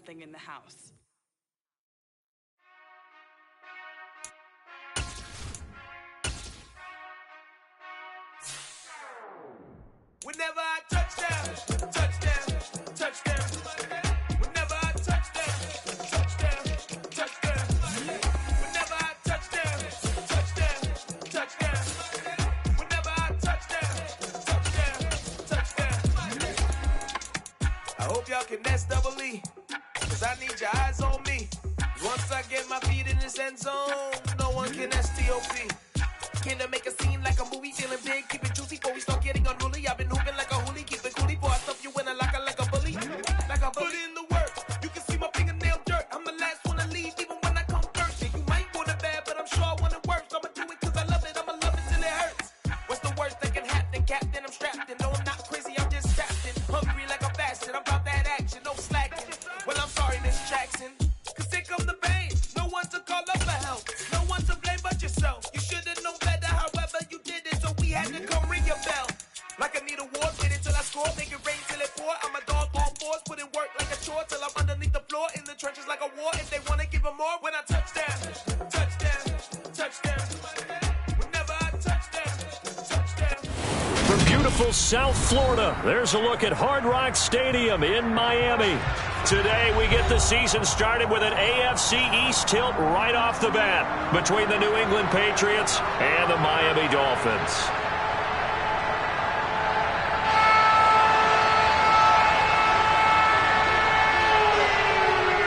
something in the house. Whenever I touchdown, touchdown, touchdown. Whenever I touchdown, touchdown, touchdown. Whenever I touchdown, touchdown, touchdown. Whenever I touchdown, touchdown, touchdown. I hope y'all can nest double E, 'cause I need your eyes on me. Once I get my feet in this end zone, no one can STOP. Came to make a scene like a movie, feeling big, keep it juicy before we start getting unruly. I've been hooping like a hoolie, keep it coolie, before I stuff you in a locker like a bully. Like a bully. Put in the work, you can see my fingernail dirt. I'm the last one to leave, even when I come first. Yeah, you might want it bad, but I'm sure I want it worse. I'ma do it 'cause I love it, I'ma love it till it hurts. What's the worst that can happen, Captain? I'm strapped in, no, I'm not crazy, I'm just strapped in. Hungry like I'm fasting, I'm about that action, no slacking. Well, I'm sorry, Miss Jackson, 'cause here come the pain. No one to call up for help, no one to blame but yourself. You should've known better, however you did it, so we had to come ring your bell. Like I need a war, wait until I score, make it rain till it pour. I'm a dog, all fours, put in work like a chore till I'm underneath the floor, in the trenches like a war. If they wanna give them more, when I touchdown, touchdown, touchdown. Whenever I touchdown, touchdown. From beautiful South Florida, there's a look at Hard Rock Stadium in Miami. Today, we get the season started with an AFC East tilt right off the bat between the New England Patriots and the Miami Dolphins.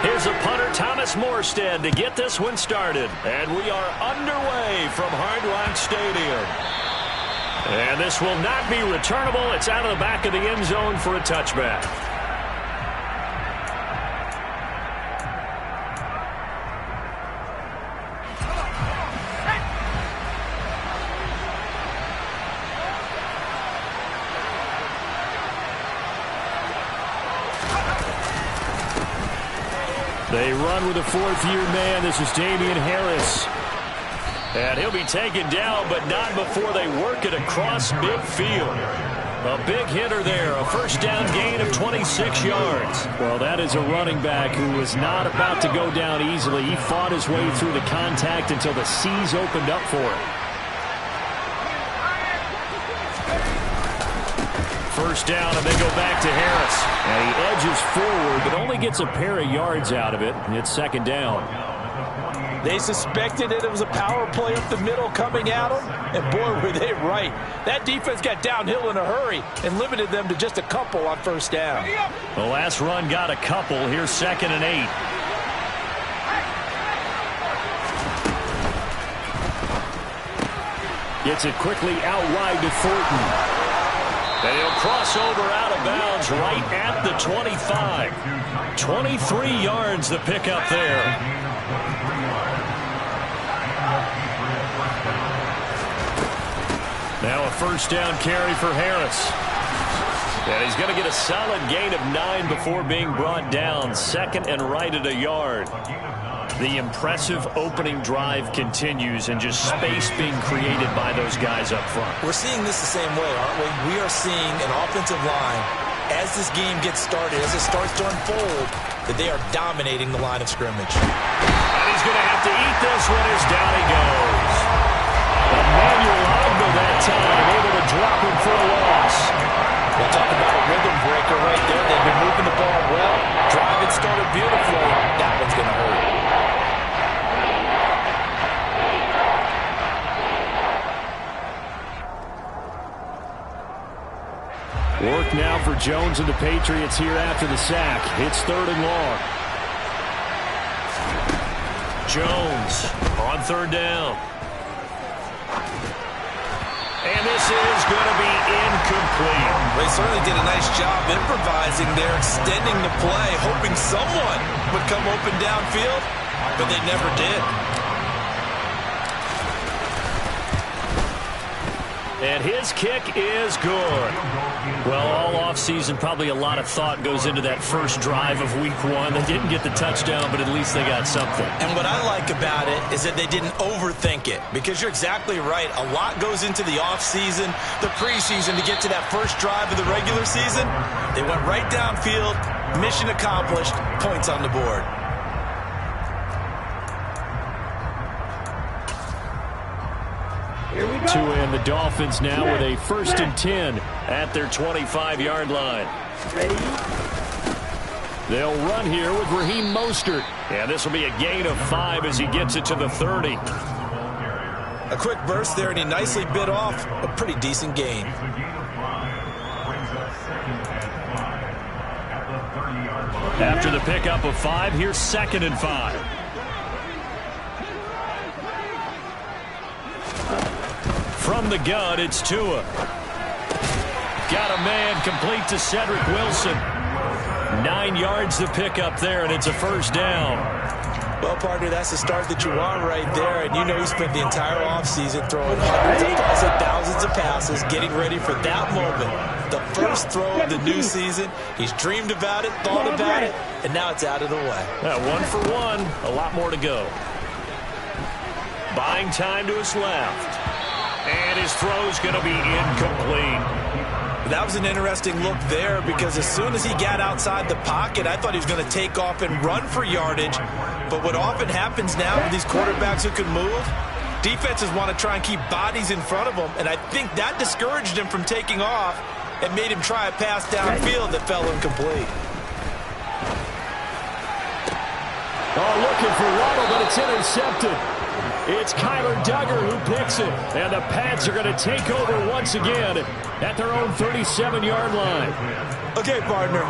Here's a punter, Thomas Morstead, to get this one started. And we are underway from Hard Rock Stadium. And this will not be returnable. It's out of the back of the end zone for a touchback. They run with a fourth-year man. This is Damian Harris. And he'll be taken down, but not before they work it across midfield. A big hitter there, a first down gain of 26 yards. Well, that is a running back who was not about to go down easily. He fought his way through the contact until the seas opened up for him. First down, and they go back to Harris. And he edges forward, but only gets a pair of yards out of it. It's second down. They suspected it was a power play up the middle coming at them, and boy, were they right. That defense got downhill in a hurry and limited them to just a couple on first down. The last run got a couple. Here's 2nd and 8. Gets it quickly out wide to Thornton. And he'll cross over out of bounds right at the 25. 23 yards the pickup there. Now a first down carry for Harris. And he's going to get a solid gain of 9 before being brought down. 2nd and right at a yard. The impressive opening drive continues, and just space being created by those guys up front. We're seeing this the same way, aren't we? We are seeing an offensive line, as this game gets started, as it starts to unfold, that they are dominating the line of scrimmage. And he's going to have to eat this one as down he goes. Emmanuel Ogba that time, able to drop him for a loss. We'll talk about a rhythm breaker right there. They've been moving the ball well. Drive it started beautifully. That one's going to hurt. Work now for Jones and the Patriots here after the sack. It's 3rd and long. Jones on 3rd down. And this is going to be incomplete. They certainly did a nice job improvising there, extending the play, hoping someone would come open downfield, but they never did. And his kick is good. Well, all offseason, probably a lot of thought goes into that first drive of week 1. They didn't get the touchdown, but at least they got something. And what I like about it is that they didn't overthink it, because you're exactly right. A lot goes into the offseason, the preseason, to get to that first drive of the regular season. They went right downfield, Mission accomplished. Points on the board. To end the Dolphins now with a 1st and 10 at their 25-yard line. They'll run here with Raheem Mostert. And this will be a gain of 5 as he gets it to the 30. A quick burst there, and he nicely bit off a pretty decent gain. After the pickup of 5, here's 2nd and 5. From the gun, it's Tua. Got a man complete to Cedric Wilson. 9 yards to pick up there, and it's a 1st down. Well, partner, that's the start that you want right there. And you know he spent the entire offseason throwing hundreds of thousands of passes, getting ready for that moment. The first throw of the new season. He's dreamed about it, thought about it, and now it's out of the way. 1 for 1. A lot more to go. Buying time to his left. And his throw's going to be incomplete. That was an interesting look there because as soon as he got outside the pocket, I thought he was going to take off and run for yardage. But what often happens now with these quarterbacks who can move, defenses want to try and keep bodies in front of them, and I think that discouraged him from taking off and made him try a pass downfield that fell incomplete. Oh, looking for Waddle, but it's intercepted. It's Kyler Duggar who picks it. And the Pats are going to take over once again at their own 37-yard line. Okay, partner,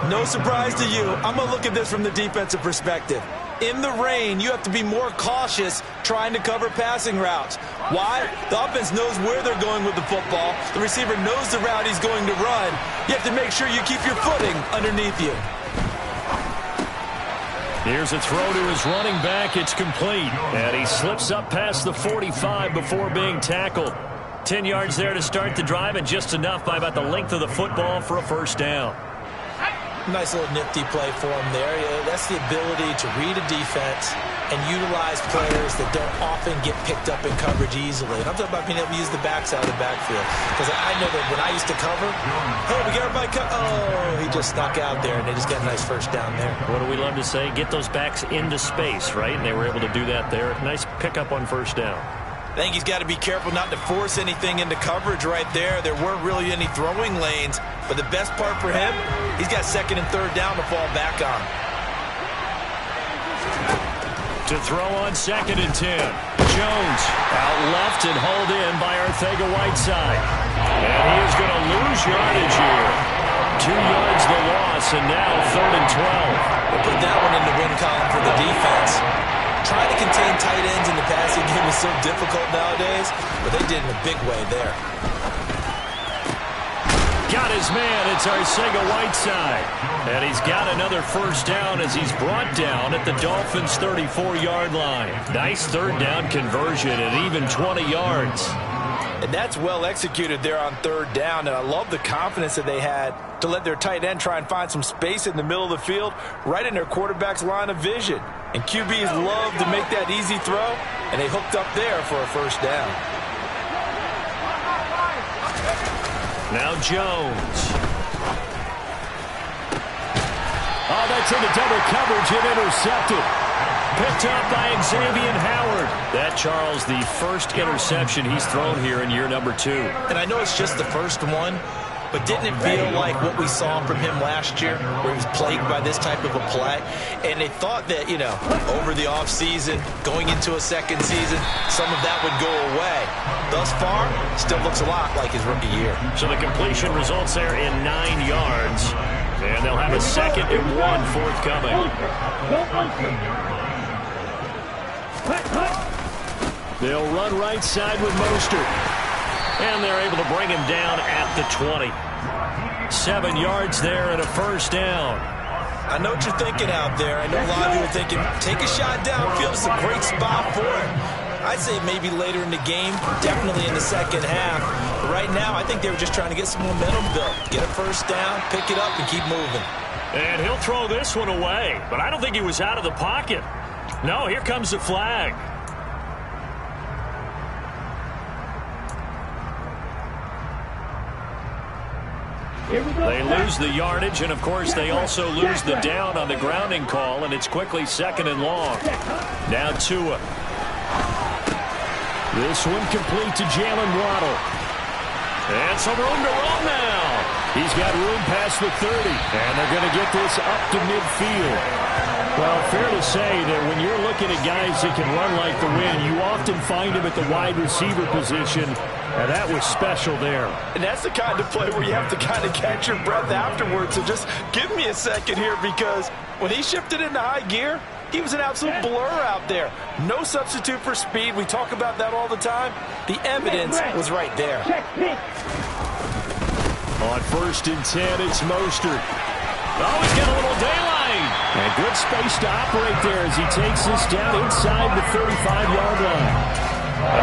no surprise to you. I'm going to look at this from the defensive perspective. In the rain, you have to be more cautious trying to cover passing routes. Why? The offense knows where they're going with the football. The receiver knows the route he's going to run. You have to make sure you keep your footing underneath you. Here's a throw to his running back. It's complete. And he slips up past the 45 before being tackled. 10 yards there to start the drive, and just enough by about the length of the football for a 1st down. Nice little nifty play for him there. That's the ability to read a defense and utilize players that don't often get picked up in coverage easily. And I'm talking about being able to use the backside of the backfield. Because I know that when I used to cover, hey, we got everybody he just snuck out there, and they just got a nice 1st down there. What do we love to say? Get those backs into space, right? And they were able to do that there. Nice pickup on 1st down. I think he's got to be careful not to force anything into coverage right there. There weren't really any throwing lanes. But the best part for him, he's got 2nd and 3rd down to fall back on. To throw on 2nd and 10. Jones out left and hauled in by Arcega-Whiteside. And he is going to lose yardage here. 2 yards the loss, and now 3rd and 12. We'll put that one in the win column for the defense. Trying to contain tight ends in the passing game is so difficult nowadays, but they did in a big way there. Got his man. It's Arcega-Whiteside. And he's got another 1st down as he's brought down at the Dolphins' 34-yard line. Nice 3rd down conversion at even 20 yards. And that's well executed there on 3rd down, and I love the confidence that they had to let their tight end try and find some space in the middle of the field, right in their quarterback's line of vision. And QBs love to make that easy throw, and they hooked up there for a 1st down. Now Jones. Oh, that's into double coverage and intercepted. Picked up by Xavier Howard. That, Charles, the 1st interception he's thrown here in year number 2. And I know it's just the 1st one, but didn't it feel like what we saw from him last year, where he was plagued by this type of a play? And they thought that, over the offseason, going into a 2nd season, some of that would go away. Thus far, still looks a lot like his rookie year. So the completion results there in 9 yards. And they'll have a 2nd and 1 forthcoming. They'll run right side with Mostert. And they're able to bring him down at the 20. 7 yards there and a 1st down. I know what you're thinking out there. I know a lot of you are thinking, take a shot downfield. It's a great spot for it. I'd say maybe later in the game, definitely in the 2nd half. But right now, I think they were just trying to get some momentum built. Get a 1st down, pick it up, and keep moving. And he'll throw this one away. But I don't think he was out of the pocket. No, here comes the flag. They lose the yardage, and, of course, they also lose the down on the grounding call, and it's quickly 2nd and long. Now Tua. This one complete to Jalen Waddle. And some room to run now. He's got room past the 30, and they're going to get this up to midfield. Well, fair to say that when you're looking at guys that can run like the wind, you often find them at the wide receiver position, and that was special there. And that's the kind of play where you have to kind of catch your breath afterwards. So just give me a second here, because when he shifted into high gear, he was an absolute blur out there. No substitute for speed. We talk about that all the time. The evidence was right there. On 1st and 10, it's Mostert. Oh, he's got a little daylight. And good space to operate there as he takes this down inside the 35-yard line.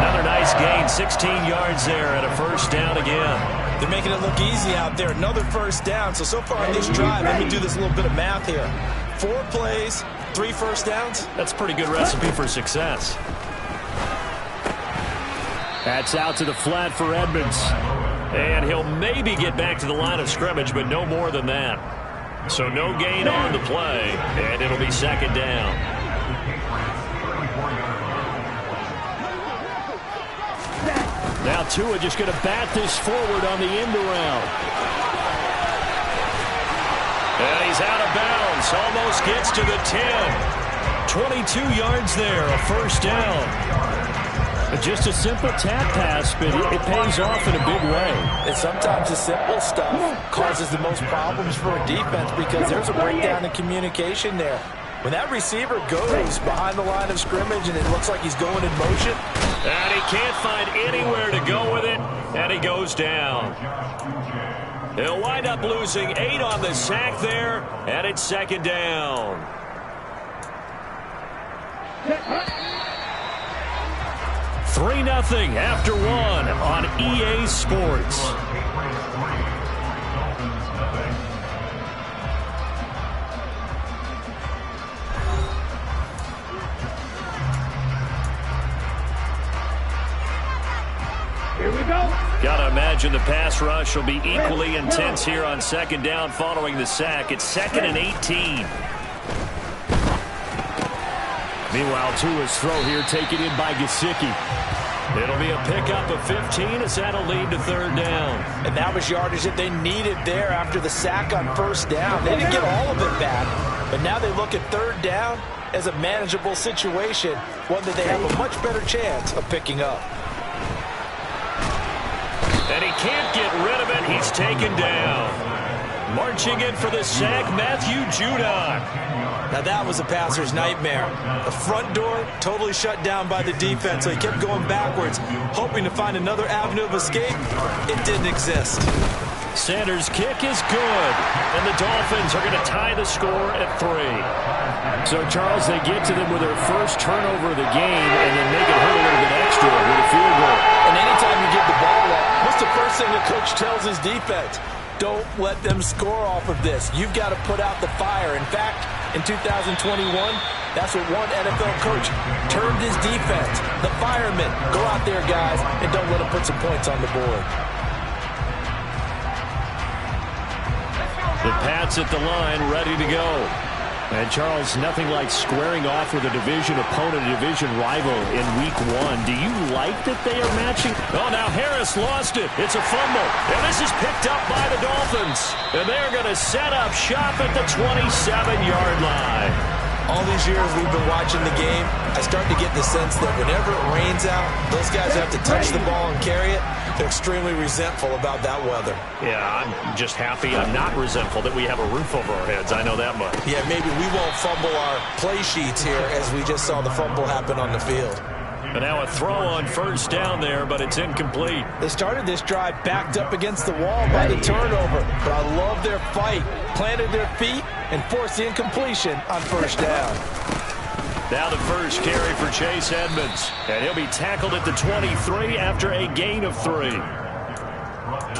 Another nice gain, 16 yards there, and a 1st down again. They're making it look easy out there. Another 1st down. So far in this drive, let me do this little bit of math here. 4 plays, 3 1st downs. That's a pretty good recipe for success. That's out to the flat for Edmonds. And he'll maybe get back to the line of scrimmage, but no more than that. So no gain on the play, and it'll be 2nd down. Now Tua just going to bat this forward on the end around. And he's out of bounds, almost gets to the 10. 22 yards there, a 1st down. Just a simple tap pass, but it pays off in a big way. And sometimes the simple stuff causes the most problems for a defense because there's a breakdown in communication there. When that receiver goes behind the line of scrimmage and it looks like he's going in motion, and he can't find anywhere to go with it, and he goes down. He'll wind up losing 8 on the sack there, and it's 2nd down. 3-0 after 1 on EA Sports. Here we go. Gotta imagine the pass rush will be equally intense here on 2nd down following the sack. It's 2nd and 18. Meanwhile, Tua's throw here taken in by Gesicki. It'll be a pickup of 15 as that'll lead to 3rd down. And that was yardage that they needed there after the sack on 1st down. They didn't get all of it back, but now they look at 3rd down as a manageable situation, one that they have a much better chance of picking up. And he can't get rid of it. He's taken down. Marching in for the sack, Matthew Judon. Now that was a passer's nightmare. The front door totally shut down by the defense, so he kept going backwards, hoping to find another avenue of escape. It didn't exist. Sanders' kick is good, and the Dolphins are going to tie the score at 3. So, Charles, they get to them with their first turnover of the game and then make it hurt a little bit extra with a field goal. And anytime you give the ball up, what's the first thing the coach tells his defense? Don't let them score off of this. You've got to put out the fire. In fact, in 2021, that's what one NFL coach termed his defense. The firemen. Go out there, guys, and don't let them put some points on the board. The Pats at the line, ready to go. And, Charles, nothing like squaring off with a division opponent, a division rival in Week 1. Do you like that they are matching? Oh, now Harris lost it. It's a fumble. And this is picked up by the Dolphins. And they're going to set up shop at the 27-yard line. All these years we've been watching the game, I start to get the sense that whenever it rains out, those guys have to touch the ball and carry it. They're extremely resentful about that weather. Yeah, I'm just happy I'm not resentful that we have a roof over our heads. I know that much. Yeah, maybe we won't fumble our play sheets here as we just saw the fumble happen on the field. And now a throw on 1st down there, but it's incomplete. They started this drive backed up against the wall by the turnover, but I love their fight. Planted their feet and forced the incompletion on 1st down. Now the first carry for Chase Edmonds. And he'll be tackled at the 23 after a gain of 3.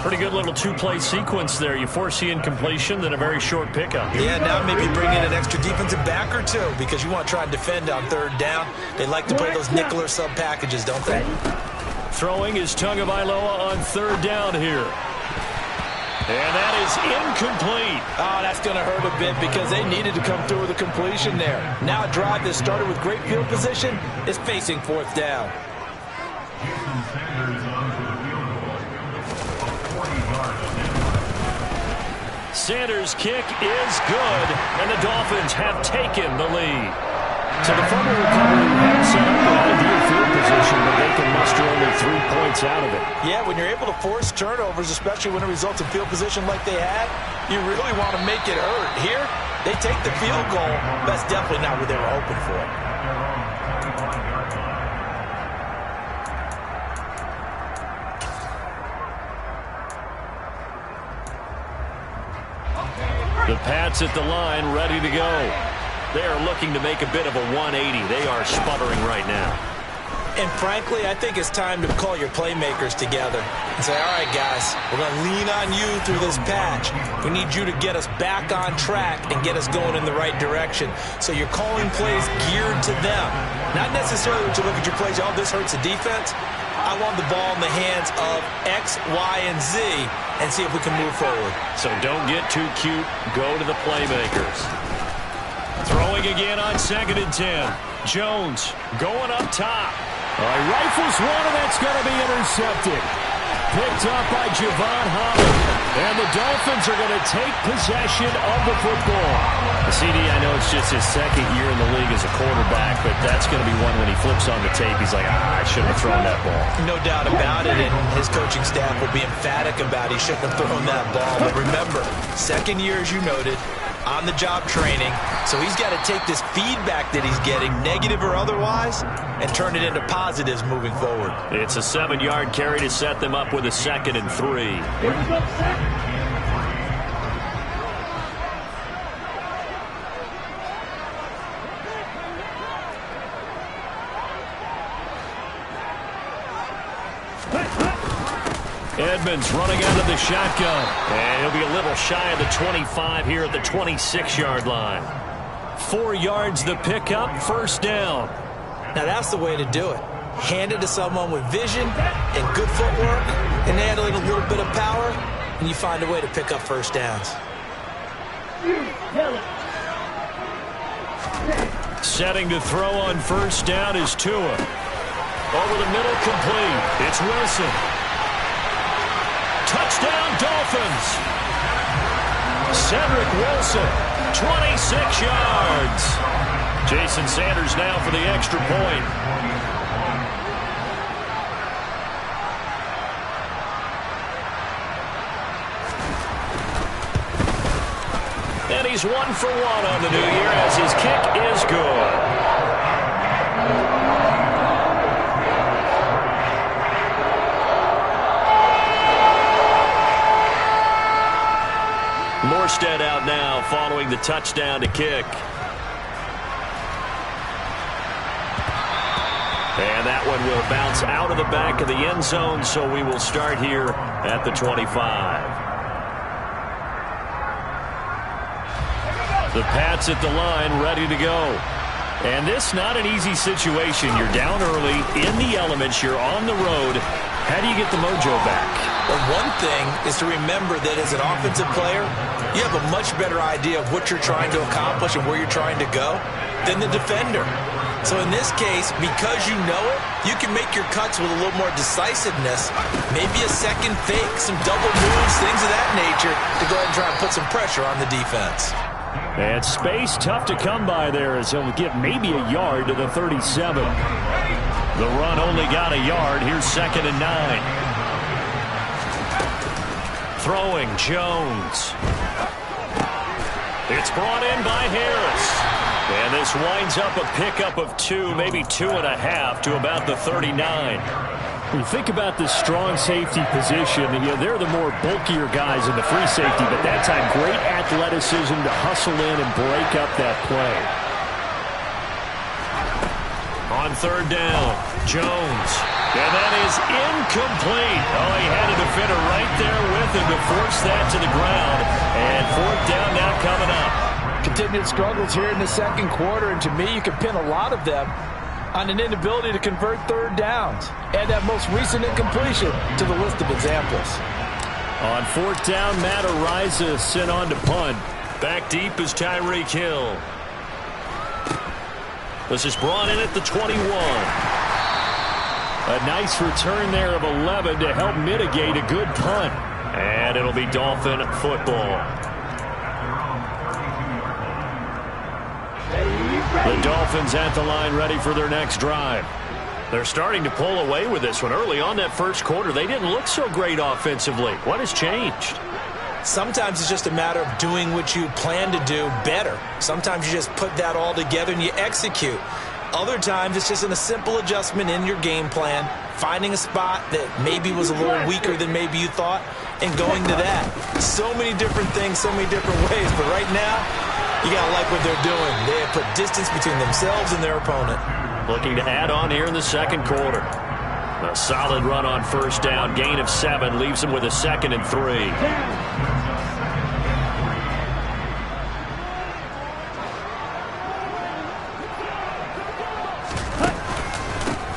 Pretty good little 2-play sequence there. You force the incompletion, then a very short pickup. Yeah, now maybe bring in an extra defensive back or two because you want to try and defend on 3rd down. They like to play those nickel or sub packages, don't they? Throwing is Tagovailoa on 3rd down here. And that is incomplete. Oh, that's going to hurt a bit because they needed to come through with a completion there. Now a drive that started with great field position is facing fourth down. Sanders' kick is good, and the Dolphins have taken the lead. So the fumble recovery had set up an ideal field position, but they can muster only 3 points out of it. Yeah, when you're able to force turnovers, especially when it results in field position like they had, you really want to make it hurt. Here, they take the field goal. That's definitely not what they were hoping for. The Pats at the line, ready to go. They are looking to make a bit of a 180. They are sputtering right now. And frankly, I think it's time to call your playmakers together and say, all right, guys, we're going to lean on you through this patch. We need you to get us back on track and get us going in the right direction. So you're calling plays geared to them. Not necessarily when you look at your plays, oh, this hurts the defense. I want the ball in the hands of X, Y, and Z and see if we can move forward. So don't get too cute. Go to the playmakers. Throwing again on 2nd and 10. Jones going up top. Rifles one, and that's going to be intercepted. Picked up by Javon Holland. And the Dolphins are going to take possession of the football. CD, I know it's just his 2nd year in the league as a quarterback, but that's going to be one when he flips on the tape. He's like, I shouldn't have thrown that ball. No doubt about it, and his coaching staff will be emphatic about he shouldn't have thrown that ball. But remember, 2nd year, as you noted, on-the-job training, so he's got to take this feedback that he's getting, negative or otherwise, and turn it into positives moving forward. It's a 7-yard carry to set them up with a 2nd and 3. Edmonds running out of the shotgun. And he'll be a little shy of the 25 here at the 26-yard line. 4 yards the pickup, 1st down. Now that's the way to do it. Hand it to someone with vision and good footwork and handling a little bit of power, and you find a way to pick up 1st downs. Setting to throw on 1st down is Tua. Over the middle, complete. It's Wilson. Touchdown, Dolphins. Cedric Wilson, 26 yards. Jason Sanders now for the extra point. And he's 1 for 1 on the new year as his kick is good. Morstead out now following the touchdown to kick. And that one will bounce out of the back of the end zone, so we will start here at the 25. The Pats at the line, ready to go. And this not an easy situation. You're down early, in the elements, you're on the road. How do you get the mojo back? Well, one thing is to remember that as an offensive player, you have a much better idea of what you're trying to accomplish and where you're trying to go than the defender. So in this case, because you know it, you can make your cuts with a little more decisiveness, maybe a second fake, some double moves, things of that nature, to go ahead and try and put some pressure on the defense. And space tough to come by there as he'll get maybe a yard to the 37. The run only got a yard. Here's 2nd and 9. Throwing Jones. It's brought in by Harris. And this winds up a pickup of 2, maybe 2.5 to about the 39. When you think about this strong safety position, they're the more bulkier guys in the free safety, but that time great athleticism to hustle in and break up that play. On 3rd down, Jones. And that is incomplete. Oh, he had a defender right there with him to force that to the ground. And 4th down now coming up. Continued struggles here in the 2nd quarter, and to me, you can pin a lot of them on an inability to convert 3rd downs. Add that most recent incompletion to the list of examples. On fourth down, Matt Araiza sent on to punt. Back deep is Tyreek Hill. This is brought in at the 21. A nice return there of 11 to help mitigate a good punt. And it'll be Dolphin football. The Dolphins at the line ready for their next drive. They're starting to pull away with this one. Early on that first quarter, they didn't look so great offensively. What has changed? Sometimes it's just a matter of doing what you plan to do better. Sometimes you just put that all together and you execute. Other times it's just a simple adjustment in your game plan, finding a spot that maybe was a little weaker than maybe you thought, and going to that. So many different things, so many different ways. But right now, you got to like what they're doing. They have put distance between themselves and their opponent. Looking to add on here in the second quarter. A solid run on first down. Gain of 7 leaves them with a 2nd and 3.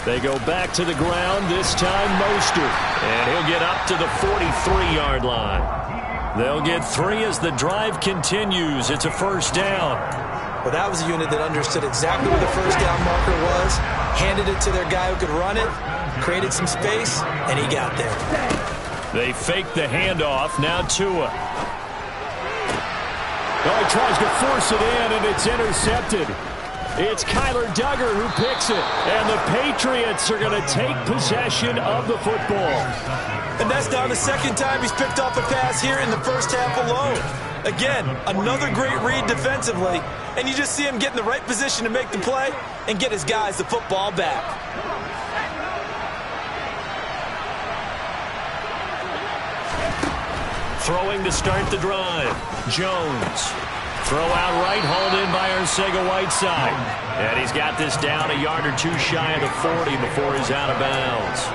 They go back to the ground, this time Mostert. And he'll get up to the 43-yard line. They'll get 3 as the drive continues. It's a first down. Well, that was a unit that understood exactly where the first down marker was, handed it to their guy who could run it, created some space, and he got there. They fake the handoff. Now Tua. Oh, he tries to force it in, and it's intercepted. It's Kyler Duggar who picks it, and the Patriots are going to take possession of the football. And that's now the second time he's picked off a pass here in the first half alone. Again, another great read defensively, and you just see him get in the right position to make the play and get his guys the football back. Throwing to start the drive. Jones. Throw out right, hauled in by Arcega-Whiteside. And he's got this down a yard or 2 shy of the 40 before he's out of bounds.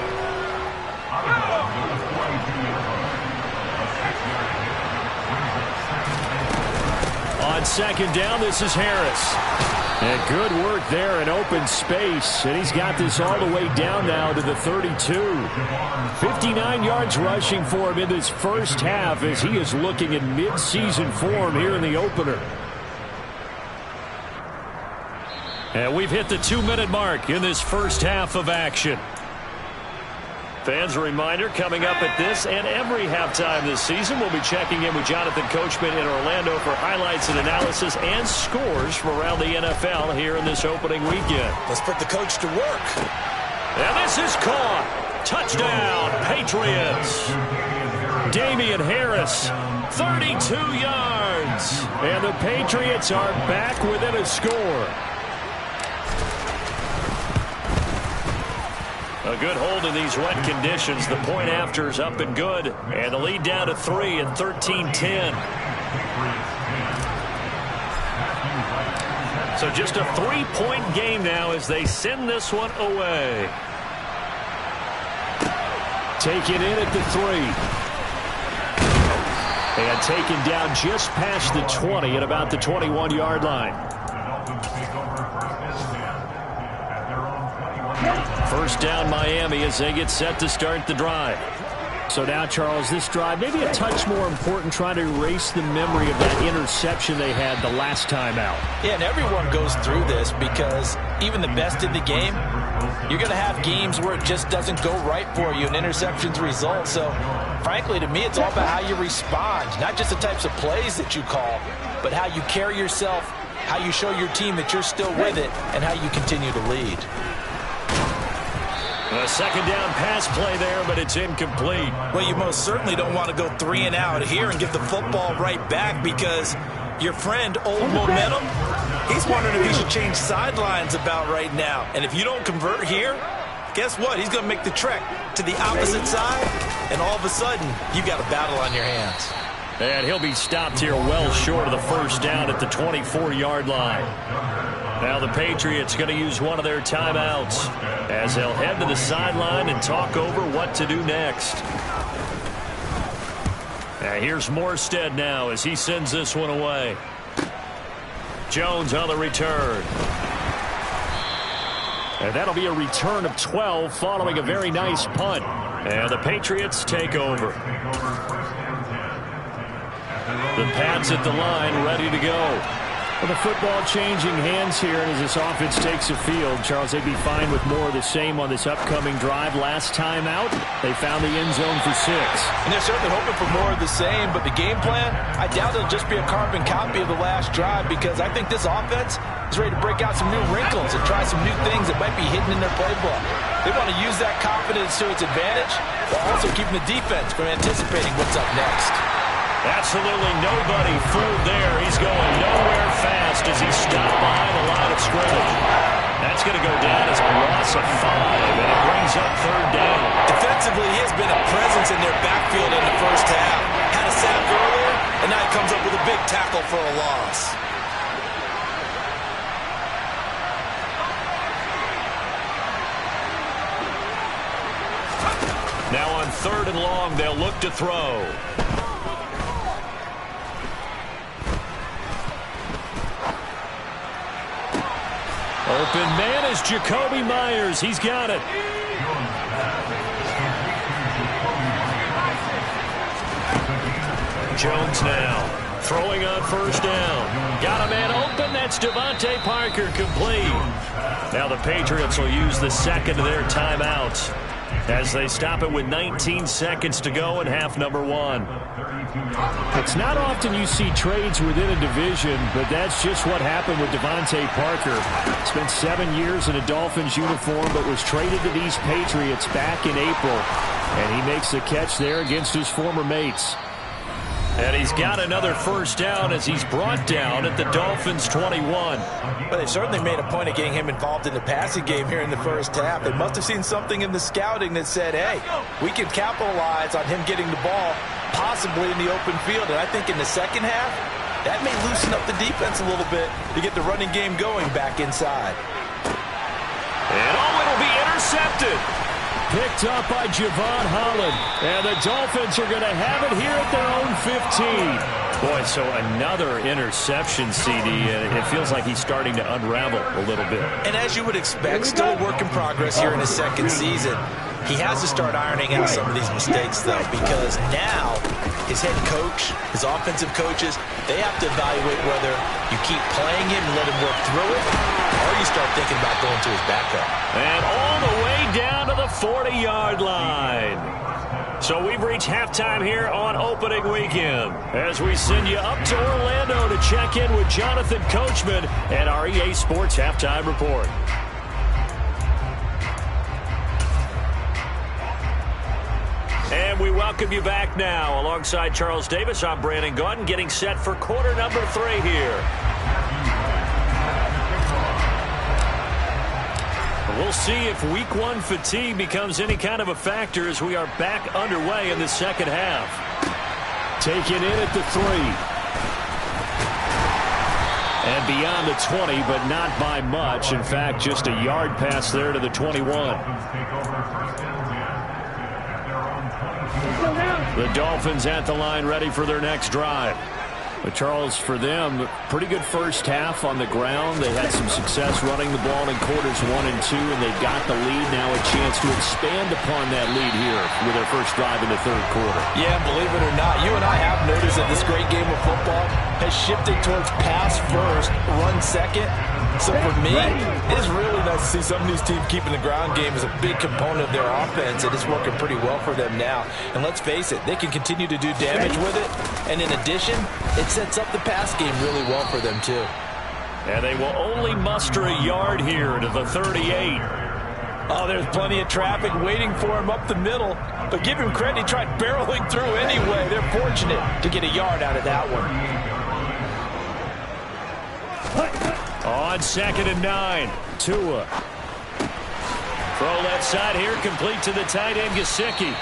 On second down, this is Harris. And good work there in open space. And he's got this all the way down now to the 32. 59 yards rushing for him in this first half as he is looking in mid-season form here in the opener. And we've hit the 2-minute mark in this first half of action. Fans, a reminder, coming up at this and every halftime this season, we'll be checking in with Jonathan Coachman in Orlando for highlights and analysis and scores from around the NFL here in this opening weekend. Let's put the coach to work. And this is caught. Touchdown, Patriots. Damian Harris, 32 yards. And the Patriots are back within a score. A good hold in these wet conditions. The point after is up and good. And the lead down to 3 and 13-10. So just a 3-point game now as they send this one away. Taken in at the 3. And taken down just past the 20 at about the 21-yard line. First down Miami as they get set to start the drive. So now, Charles, this drive maybe a touch more important, trying to erase the memory of that interception they had the last time out. Yeah, and everyone goes through this because even the best in the game, you're going to have games where it just doesn't go right for you and interceptions result. So, frankly, to me, it's all about how you respond, not just the types of plays that you call, but how you carry yourself, how you show your team that you're still with it, and how you continue to lead. A second down pass play there, but it's incomplete. Well, you most certainly don't want to go 3 and out here and give the football right back because your friend, Old Momentum, he's wondering if he should change sidelines about right now. And if you don't convert here, guess what? He's going to make the trek to the opposite side, and all of a sudden, you've got a battle on your hands. And he'll be stopped here well short of the first down at the 24-yard line. Now the Patriots going to use one of their timeouts as they'll head to the sideline and talk over what to do next. And here's Morstead now as he sends this one away. Jones on the return. And that'll be a return of 12 following a very nice punt. And the Patriots take over. The Pats at the line, ready to go. Well, the football changing hands here, and as this offense takes the field, Charles, they'd be fine with more of the same on this upcoming drive. Last time out, they found the end zone for 6. And they're certainly hoping for more of the same, but the game plan, I doubt it'll just be a carbon copy of the last drive, because I think this offense is ready to break out some new wrinkles and try some new things that might be hidden in their playbook. They want to use that confidence to its advantage, while also keeping the defense from anticipating what's up next. Absolutely nobody fooled there. He's going nowhere fast as he stopped behind the line of scrimmage. That's going to go down as a loss of 5, and it brings up 3rd down. Defensively, he has been a presence in their backfield in the first half. Had a sack earlier, and now he comes up with a big tackle for a loss. Now on 3rd and long, they'll look to throw. Open man is Jacoby Myers. He's got it. Jones now throwing on 1st down. Got a man open. That's Devontae Parker, complete. Now the Patriots will use the second of their timeouts as they stop it with 19 seconds to go in half number 1. It's not often you see trades within a division, but that's just what happened with Devontae Parker. Spent 7 years in a Dolphins uniform, but was traded to these Patriots back in April. And he makes the catch there against his former mates. And he's got another 1st down as he's brought down at the Dolphins 21. But they certainly made a point of getting him involved in the passing game here in the first half. They must have seen something in the scouting that said, hey, we can capitalize on him getting the ball possibly in the open field. And I think in the second half, that may loosen up the defense a little bit to get the running game going back inside. And it'll be intercepted. Picked up by Javon Holland. And the Dolphins are going to have it here at their own 15. Boy, so another interception, CD. And it feels like he's starting to unravel a little bit. And as you would expect, still a work in progress here in his second season. He has to start ironing out some of these mistakes, though, because now his head coach, his offensive coaches, they have to evaluate whether you keep playing him and let him work through it, or you start thinking about going to his backup. And all the way down to the 40-yard line. So we've reached halftime here on opening weekend as we send you up to Orlando to check in with Jonathan Coachman and our EA Sports Halftime Report. And we welcome you back now. Alongside Charles Davis, I'm Brandon Gaudin, getting set for quarter number 3 here. We'll see if week 1 fatigue becomes any kind of a factor as we are back underway in the second half. Taken in at the 3. And beyond the 20, but not by much. In fact, just a yard pass there to the 21. The Dolphins at the line ready for their next drive. But Charles, for them, pretty good first half on the ground. They had some success running the ball in quarters 1 and 2, and they got the lead. Now a chance to expand upon that lead here with their first drive in the 3rd quarter. Yeah, believe it or not, you and I have noticed that this great game of football has shifted towards pass first, run second. So for me, it is really nice to see some of these teams keeping the ground game as a big component of their offense, and it's working pretty well for them now. And let's face it, they can continue to do damage with it. And in addition, it sets up the pass game really well for them too. And they will only muster a yard here to the 38. Oh, there's plenty of traffic waiting for him up the middle. But give him credit, he tried barreling through anyway. They're fortunate to get a yard out of that one. On 2nd and 9, Tua. Throw left side here, complete to the tight end, Gesicki.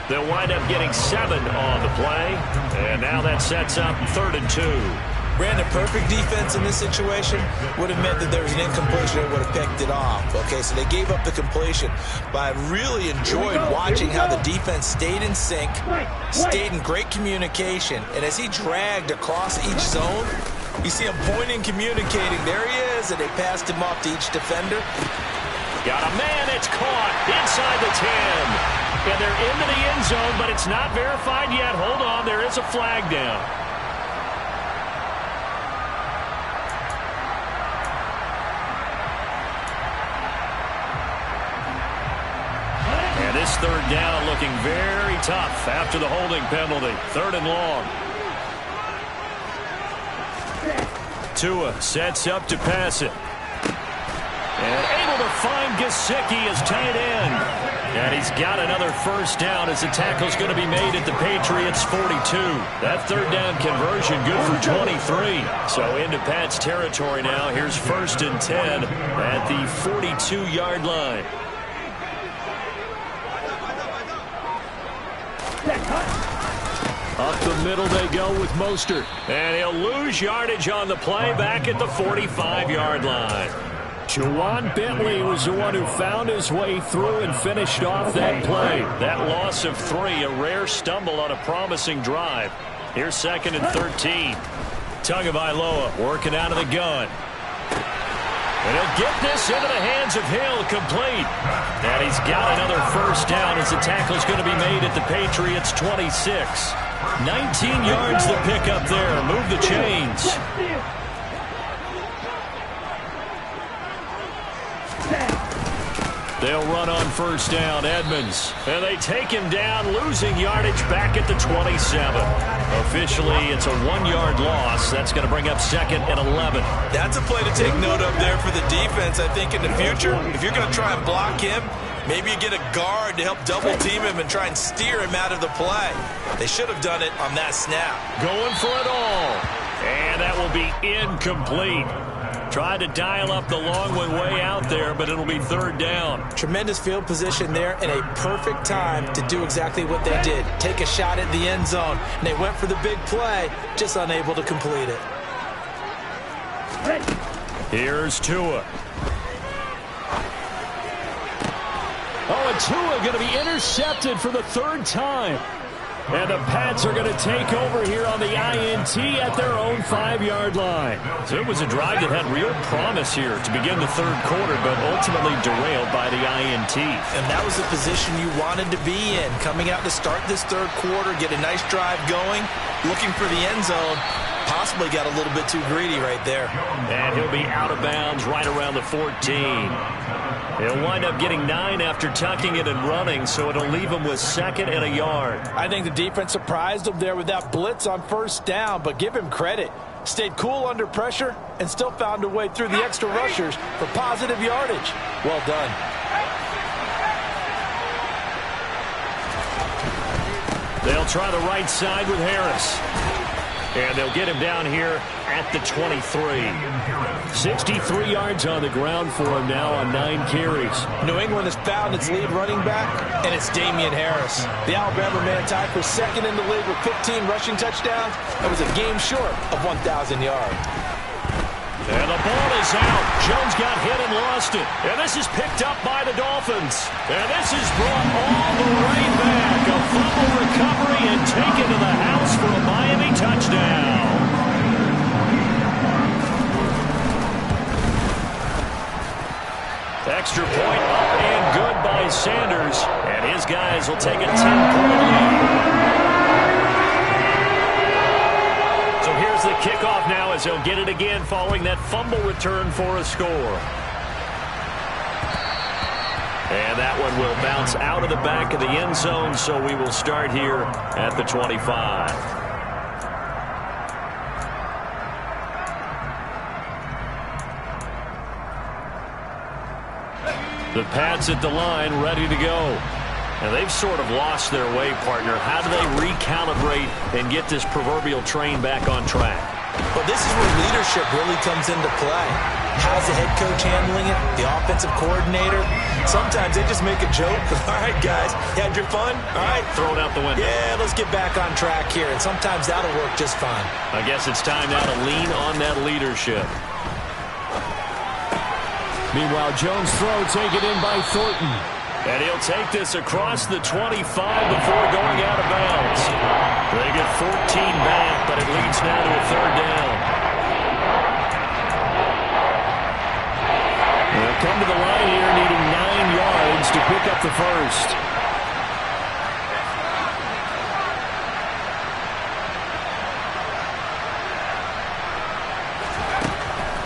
They'll wind up getting 7 on the play. And now that sets up 3rd and 2. Brandon, perfect defense in this situation would have meant that there was an incompletion that would have picked it off. Okay, so they gave up the completion. But I really enjoyed watching how the defense stayed in sync, stayed in great communication. And as he dragged across each zone, you see him pointing, communicating. There he is, and they passed him off to each defender. Got a man, it's caught inside the 10. And they're into the end zone, but it's not verified yet. Hold on, there is a flag down. this third down looking very tough after the holding penalty. 3rd and long. Tua sets up to pass it. And able to find Gesicki as tight end. And he's got another first down as the tackle's going to be made at the Patriots 42. That 3rd down conversion good for 23. So into Pat's territory now. Here's 1st and 10 at the 42-yard line. Up the middle they go with Mostert. And he'll lose yardage on the play back at the 45-yard line. Juwan Bentley was the one who found his way through and finished off that play. That loss of 3, a rare stumble on a promising drive. Here's 2nd and 13. Tagovailoa working out of the gun. And he'll get this into the hands of Hill, complete. And he's got another first down as the tackle's going to be made at the Patriots 26. 19 yards to pick up there. Move the chains. They'll run on first down, Edmonds. And they take him down, losing yardage back at the 27. Officially, it's a 1-yard loss. That's going to bring up 2nd and 11. That's a play to take note of there for the defense. I think in the future, if you're going to try and block him, maybe you get a guard to help double team him and try and steer him out of the play. They should have done it on that snap. Going for it all. And that will be incomplete. Tried to dial up the long one way out there, but it'll be 3rd down. Tremendous field position there and a perfect time to do exactly what they did. Take a shot at the end zone. And they went for the big play, just unable to complete it. Here's Tua. Oh, and Tua going to be intercepted for the 3rd time. And the Pats are going to take over here on the INT at their own 5-yard line. So it was a drive that had real promise here to begin the 3rd quarter, but ultimately derailed by the INT. And that was the position you wanted to be in. Coming out to start this 3rd quarter, get a nice drive going, looking for the end zone. Possibly got a little bit too greedy right there. And he'll be out of bounds right around the 14. He'll wind up getting 9 after tucking it and running, so it'll leave him with 2nd and a yard. I think the defense surprised him there with that blitz on first down, but give him credit. Stayed cool under pressure and still found a way through the extra rushers for positive yardage. Well done. They'll try the right side with Harris. And they'll get him down here at the 23. 63 yards on the ground for him now on 9 carries. New England has found its lead running back, and it's Damian Harris. The Alabama man tied for 2nd in the league with 15 rushing touchdowns. That was a game short of 1,000 yards. And the ball is out. Jones got hit and lost it. And this is picked up by the Dolphins. And this is brought all the way back. A fumble recovery and taken to the house for a Miami touchdown. Extra point up and good by Sanders. And his guys will take a 10-point lead. So here's the kickoff now as he'll get it again following that fumble return for a score. And that one will bounce out of the back of the end zone, so we will start here at the 25. The Pats at the line, ready to go. And they've sort of lost their way, partner. How do they recalibrate and get this proverbial train back on track? Well, this is where leadership really comes into play. How's the head coach handling it? The offensive coordinator? Sometimes they just make a joke. All right, guys, you had your fun? All right. Throw it out the window. Yeah, let's get back on track here. And sometimes that'll work just fine. I guess it's time now to lean on that leadership. Meanwhile, Jones' throw taken in by Thornton. And he'll take this across the 25 before going out of bounds. They get 14 back, but it leads now to a 3rd down. They'll come to the line here needing 9 yards to pick up the first.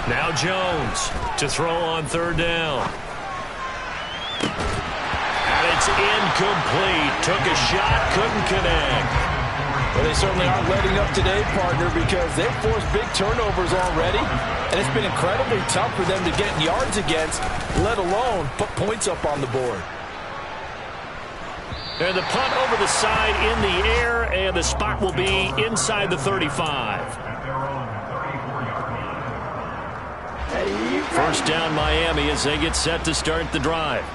Now Jones to throw on 3rd down. And it It's incomplete. Took a shot, couldn't connect. Well, they certainly aren't letting up today, partner, because they've forced big turnovers already, and it's been incredibly tough for them to get yards against, let alone put points up on the board. And the punt over the side in the air, and the spot will be inside the 35. First down Miami as they get set to start the drive.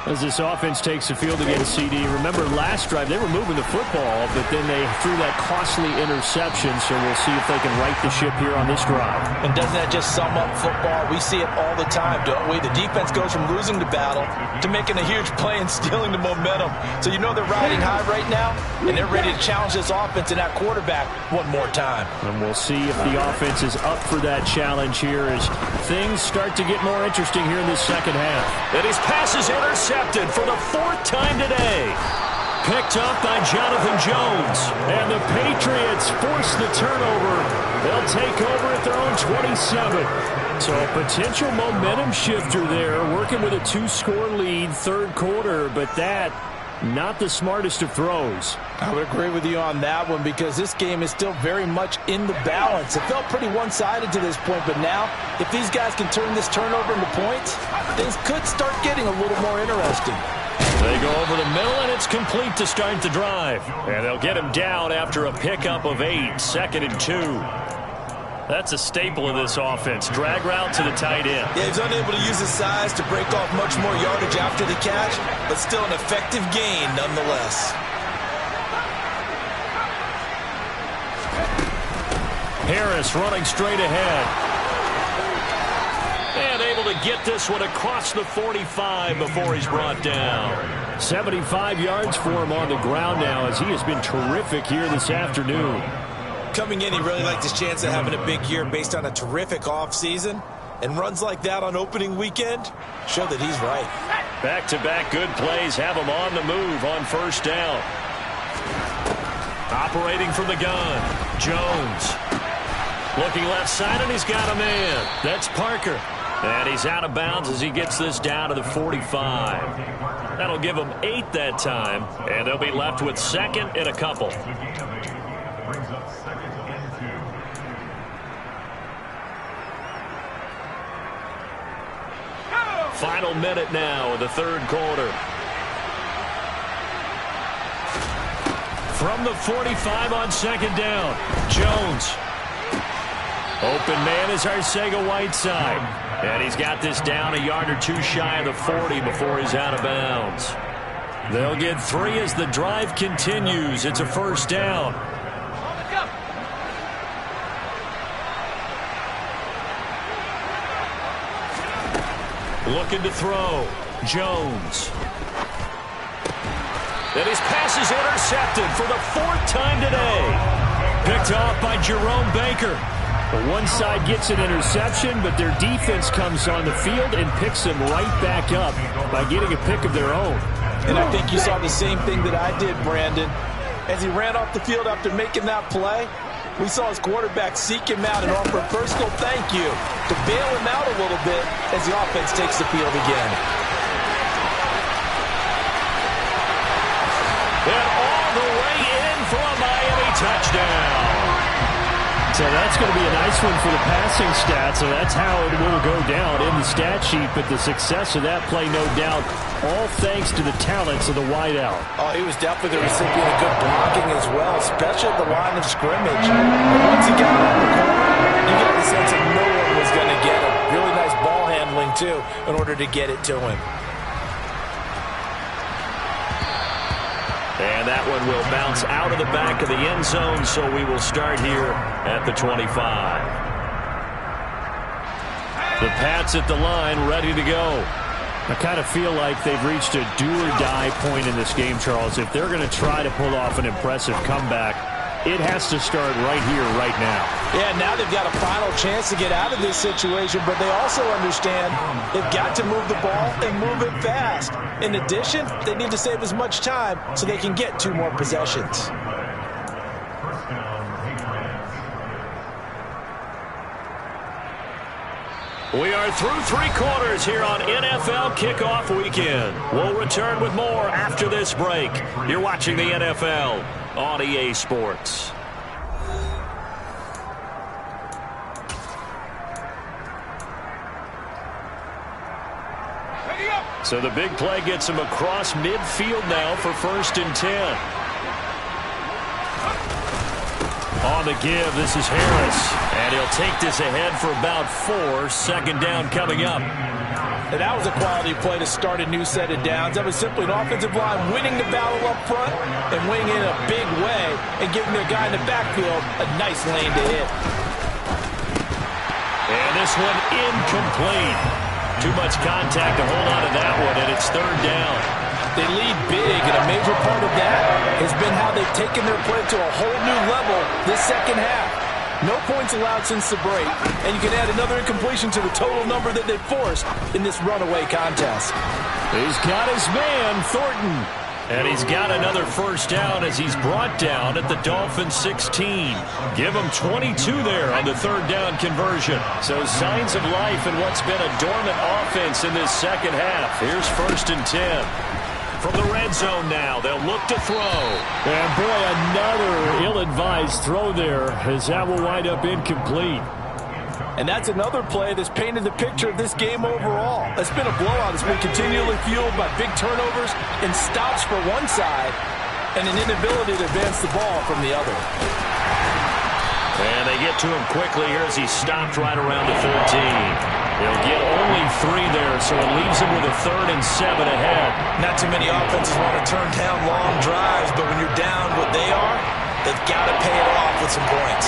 As this offense takes the field against CD, remember last drive they were moving the football, but then they threw that costly interception, so we'll see if they can right the ship here on this drive. And doesn't that just sum up football? We see it all the time, don't we? The defense goes from losing the battle to making a huge play and stealing the momentum. So you know they're riding high right now, and they're ready to challenge this offense and that quarterback one more time. And we'll see if the offense is up for that challenge here as things start to get more interesting here in this second half. And his pass is intercepted for the 4th time today. Picked up by Jonathan Jones. And the Patriots force the turnover. They'll take over at their own 27. So a potential momentum shifter there, working with a 2-score lead, third quarter, but that not the smartest of throws. I would agree with you on that one because this game is still very much in the balance. It felt pretty one-sided to this point, but now if these guys can turn this turnover into points, things could start getting a little more interesting. They go over the middle, and it's complete to start the drive. And they'll get him down after a pickup of 8, 2nd and 2. That's a staple of this offense. Drag route to the tight end. Yeah, he's unable to use his size to break off much more yardage after the catch, but still an effective gain nonetheless. Harris running straight ahead. And able to get this one across the 45 before he's brought down. 75 yards for him on the ground now as he has been terrific here this afternoon. Coming in, he really liked his chance of having a big year based on a terrific offseason. And runs like that on opening weekend show that he's right. Back-to-back good plays have him on the move on first down. Operating from the gun, Jones. Looking left side, and he's got a man. That's Parker. And he's out of bounds as he gets this down to the 45. That'll give him 8 that time, and they'll be left with 2nd and a couple. Final minute now in the third quarter. From the 45 on 2nd down, Jones. Open man is Arcega-Whiteside. And he's got this down a yard or 2 shy of the 40 before he's out of bounds. They'll get 3 as the drive continues. It's a first down. Looking to throw. Jones. And his pass is intercepted for the 4th time today. Picked off by Jerome Baker. The one side gets an interception, but their defense comes on the field and picks them right back up by getting a pick of their own. And I think you saw the same thing that I did, Brandon. As he ran off the field after making that play, we saw his quarterback seek him out and offer a personal thank you to bail him out a little bit as the offense takes the field again. And all the way in for a Miami touchdown. So that's going to be a nice one for the passing stats, so that's how it will go down in the stat sheet. But the success of that play, no doubt, all thanks to the talents of the wideout. Oh, he was definitely the recipient of good blocking as well, especially at the line of scrimmage. Once he got around the corner, you got the sense that no one was going to get him. Really nice ball handling, too, in order to get it to him. And that one will bounce out of the back of the end zone, so we will start here at the 25. The Pats at the line, ready to go. I kind of feel like they've reached a do-or-die point in this game, Charles. If they're going to try to pull off an impressive comeback, it has to start right here, right now. Yeah, now they've got a final chance to get out of this situation, but they also understand they've got to move the ball and move it fast. In addition, they need to save as much time so they can get 2 more possessions. We are through 3 quarters here on NFL Kickoff Weekend. We'll return with more after this break. You're watching the NFL on EA Sports. So the big play gets him across midfield now for 1st and 10. On the give, this is Harris. And he'll take this ahead for about 4. 2nd down coming up. And that was a quality play to start a new set of downs. That was simply an offensive line winning the battle up front and winning in a big way and giving their guy in the backfield a nice lane to hit. And this one incomplete. Too much contact to hold on to that one, and it's 3rd down. They lead big, and a major part of that has been how they've taken their play to a whole new level this second half. No points allowed since the break, and you can add another incompletion to the total number that they've forced in this runaway contest. He's got his man, Thornton. And he's got another 1st down as he's brought down at the Dolphins 16. Give him 22 there on the 3rd down conversion. So signs of life in what's been a dormant offense in this second half. Here's 1st and 10. From the red zone now, they'll look to throw. And boy, another ill-advised throw there as that will wind up incomplete. And that's another play that's painted the picture of this game overall. It's been a blowout. It's been continually fueled by big turnovers and stops for one side and an inability to advance the ball from the other. And they get to him quickly here as he stopped right around the 14. They'll get only 3 there, so it leaves him with a 3rd and 7 ahead. Not too many offenses want to turn down long drives, but when you're down what they are, they've got to pay it off with some points.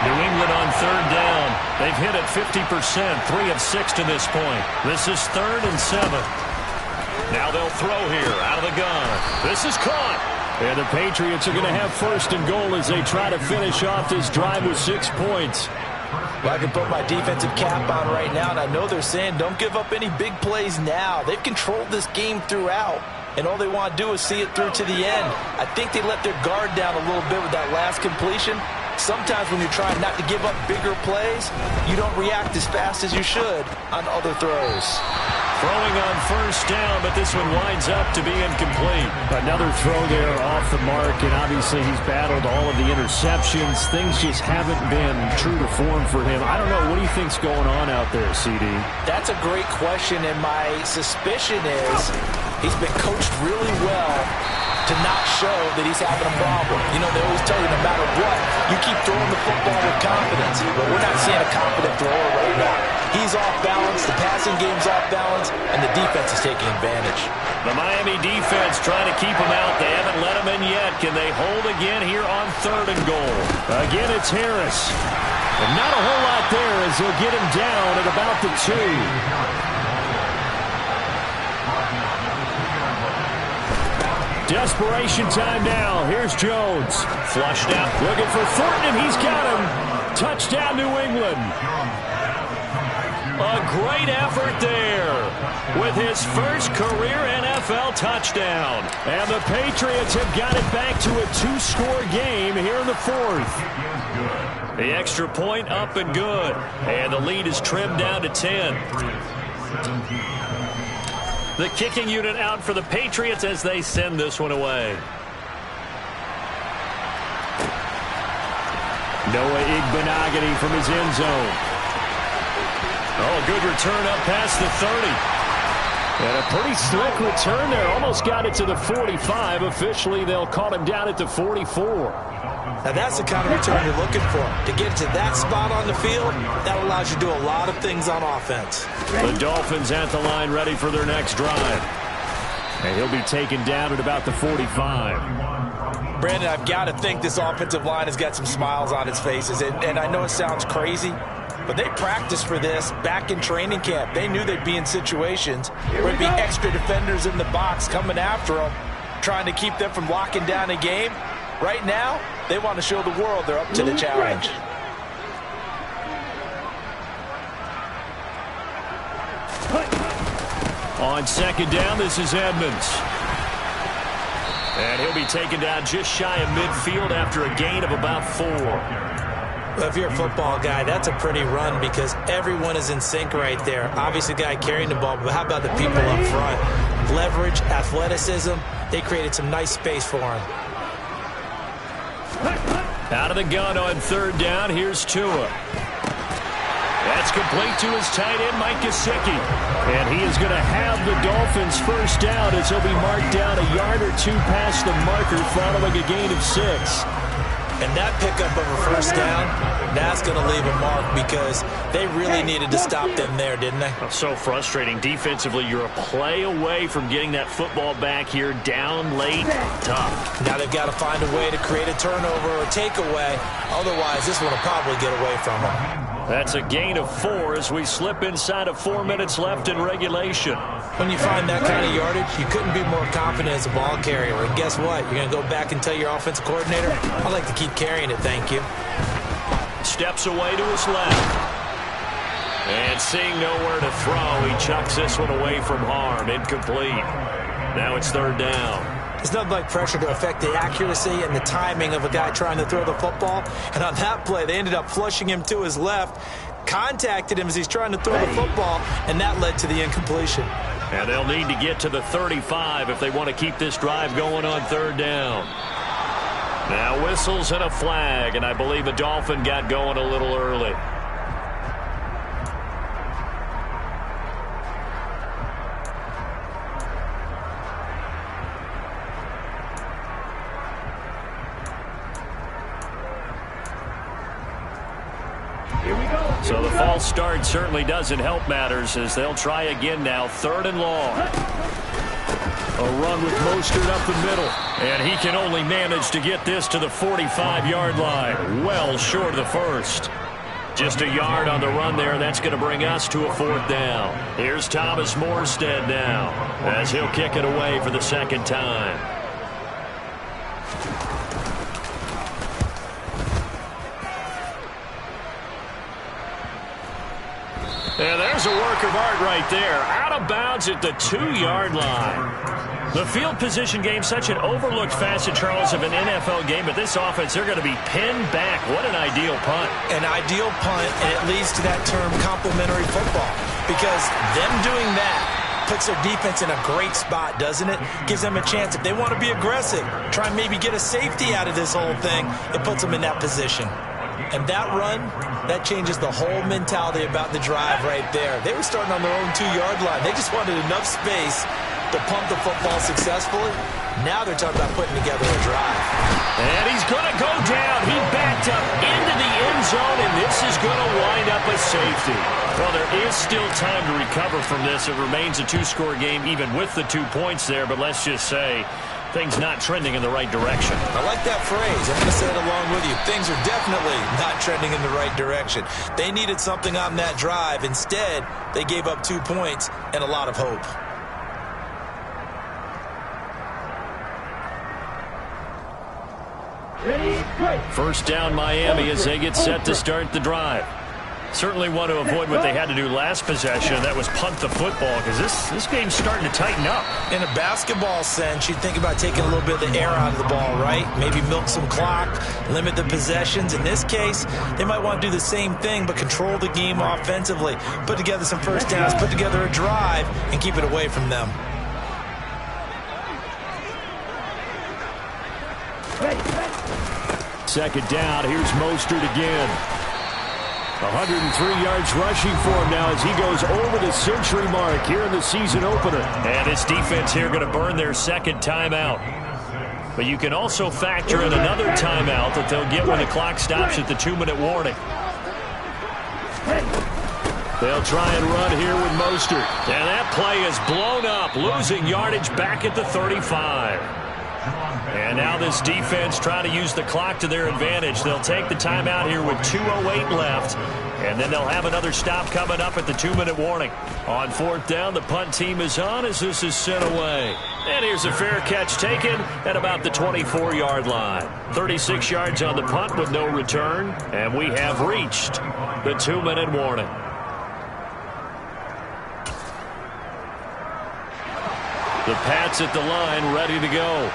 New England on 3rd down. They've hit it 50%, 3 of 6 to this point. This is 3rd and 7. Now they'll throw here out of the gun. This is caught. And the Patriots are going to have 1st and goal as they try to finish off this drive with 6 points. Well, I can put my defensive cap on right now, and I know they're saying don't give up any big plays now. They've controlled this game throughout, and all they want to do is see it through to the end. I think they let their guard down a little bit with that last completion. Sometimes when you're trying not to give up bigger plays, you don't react as fast as you should on other throws. Throwing on 1st down, but this one winds up to be incomplete. Another throw there off the mark, and obviously he's battled all of the interceptions. Things just haven't been true to form for him. I don't know. What do you think's going on out there, CD? That's a great question, and my suspicion is he's been coached really well to not show that he's having a problem. You know, they always tell you no matter what, you keep throwing the football with confidence. But we're not seeing a confident thrower right now. He's off balance, the passing game's off balance, and the defense is taking advantage. The Miami defense trying to keep him out. They haven't let him in yet. Can they hold again here on 3rd and goal? Again, it's Harris. And not a whole lot there as they'll get him down at about the 2. Desperation time now. Here's Jones. Flushed out. Looking for Thornton, and he's got him. Touchdown, New England. A great effort there with his first career NFL touchdown. And the Patriots have got it back to a 2-score game here in the 4th. The extra point up and good. And the lead is trimmed down to 10. The kicking unit out for the Patriots as they send this one away. Noah Igbenogany from his end zone. Oh, good return up past the 30. And a pretty slick return there. Almost got it to the 45. Officially, they'll call him down at the 44. Now, that's the kind of return you're looking for. To get to that spot on the field, that allows you to do a lot of things on offense. The Dolphins at the line ready for their next drive. And he'll be taken down at about the 45. Brandon, I've got to think this offensive line has got some smiles on its faces. And I know it sounds crazy, but they practiced for this back in training camp. They knew they'd be in situations where there'd be extra defenders in the box coming after them, trying to keep them from locking down a game. Right now, they want to show the world they're up to the challenge. On 2nd down, this is Edmonds. And he'll be taken down just shy of midfield after a gain of about 4. Well, if you're a football guy, that's a pretty run because everyone is in sync right there. Obviously, the guy carrying the ball, but how about the people up front? Leverage, athleticism, they created some nice space for him. Out of the gun on third down, here's Tua. That's complete to his tight end, Mike Gesicki. And he is going to have the Dolphins first down as he'll be marked down a yard or two past the marker following a gain of 6. And that pickup of a first down, that's going to leave a mark because they really needed to stop them there, didn't they? So frustrating. Defensively, you're a play away from getting that football back here down late. Tough. Now they've got to find a way to create a turnover or takeaway. Otherwise, this one will probably get away from them. That's a gain of 4 as we slip inside of 4 minutes left in regulation. When you find that kind of yardage, you couldn't be more confident as a ball carrier. And guess what? You're going to go back and tell your offensive coordinator, I'd like to keep carrying it, thank you. Steps away to his left. And seeing nowhere to throw, he chucks this one away from harm. Incomplete. Now it's third down. There's nothing like pressure to affect the accuracy and the timing of a guy trying to throw the football. And on that play, they ended up flushing him to his left, contacted him as he's trying to throw the football, and that led to the incompletion. And they'll need to get to the 35 if they want to keep this drive going on third down. Now whistles and a flag, and I believe the Dolphin got going a little early. So the false start certainly doesn't help matters as they'll try again now. Third and long. A run with Mostert up the middle. And he can only manage to get this to the 45-yard line. Well short of the first. Just a yard on the run there. That's going to bring us to a fourth down. Here's Thomas Morstead now as he'll kick it away for the second time. And there's a work of art right there. Out of bounds at the 2-yard line. The field position game, such an overlooked facet, Charles, of an NFL game. But this offense, they're going to be pinned back. What an ideal punt. An ideal punt, and it leads to that term complementary football. Because them doing that puts their defense in a great spot, doesn't it? Gives them a chance. If they want to be aggressive, try and maybe get a safety out of this whole thing, it puts them in that position. And that run, that changes the whole mentality about the drive right there. They were starting on their own 2-yard line. They just wanted enough space to pump the football successfully. Now they're talking about putting together a drive. And he's going to go down. He backed up into the end zone, and this is going to wind up a safety. Well, there is still time to recover from this. It remains a 2-score game even with the 2 points there, but let's just say things not trending in the right direction. I like that phrase. I'm going to say it along with you. Things are definitely not trending in the right direction. They needed something on that drive. Instead, they gave up 2 points and a lot of hope. First down Miami as they get set to start the drive. Certainly want to avoid what they had to do last possession. That was punt the football because this game's starting to tighten up. In a basketball sense, you'd think about taking a little bit of the air out of the ball, right? Maybe milk some clock, limit the possessions. In this case, they might want to do the same thing but control the game offensively. Put together some first downs, put together a drive, and keep it away from them. Second down, here's Mostert again. 103 yards rushing for him now as he goes over the century mark here in the season opener. And his defense here going to burn their second timeout. But you can also factor in another timeout that they'll get when the clock stops at the 2-minute warning. They'll try and run here with Mostert. And that play is blown up, losing yardage back at the 35. And now this defense trying to use the clock to their advantage. They'll take the timeout here with 2:08 left. And then they'll have another stop coming up at the 2-minute warning. On fourth down, the punt team is on as this is sent away. And here's a fair catch taken at about the 24-yard line. 36 yards on the punt with no return. And we have reached the 2-minute warning. The Pats at the line ready to go.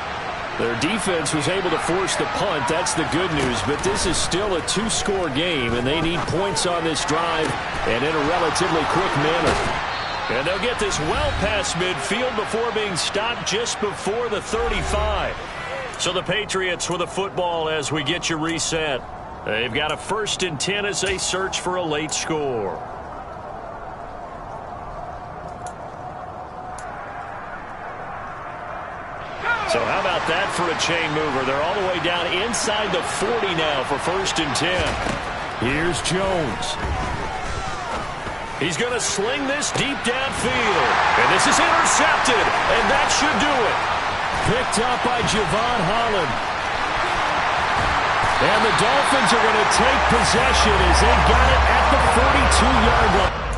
Their defense was able to force the punt. That's the good news. But this is still a two-score game, and they need points on this drive and in a relatively quick manner. And they'll get this well past midfield before being stopped just before the 35. So the Patriots with the football as we get you reset. They've got a 1st and 10 as they search for a late score. So how about that for a chain mover? They're all the way down inside the 40 now for 1st and 10. Here's Jones. He's going to sling this deep downfield. And this is intercepted. And that should do it. Picked up by Javon Holland. And the Dolphins are going to take possession as they got it at the 42-yard line.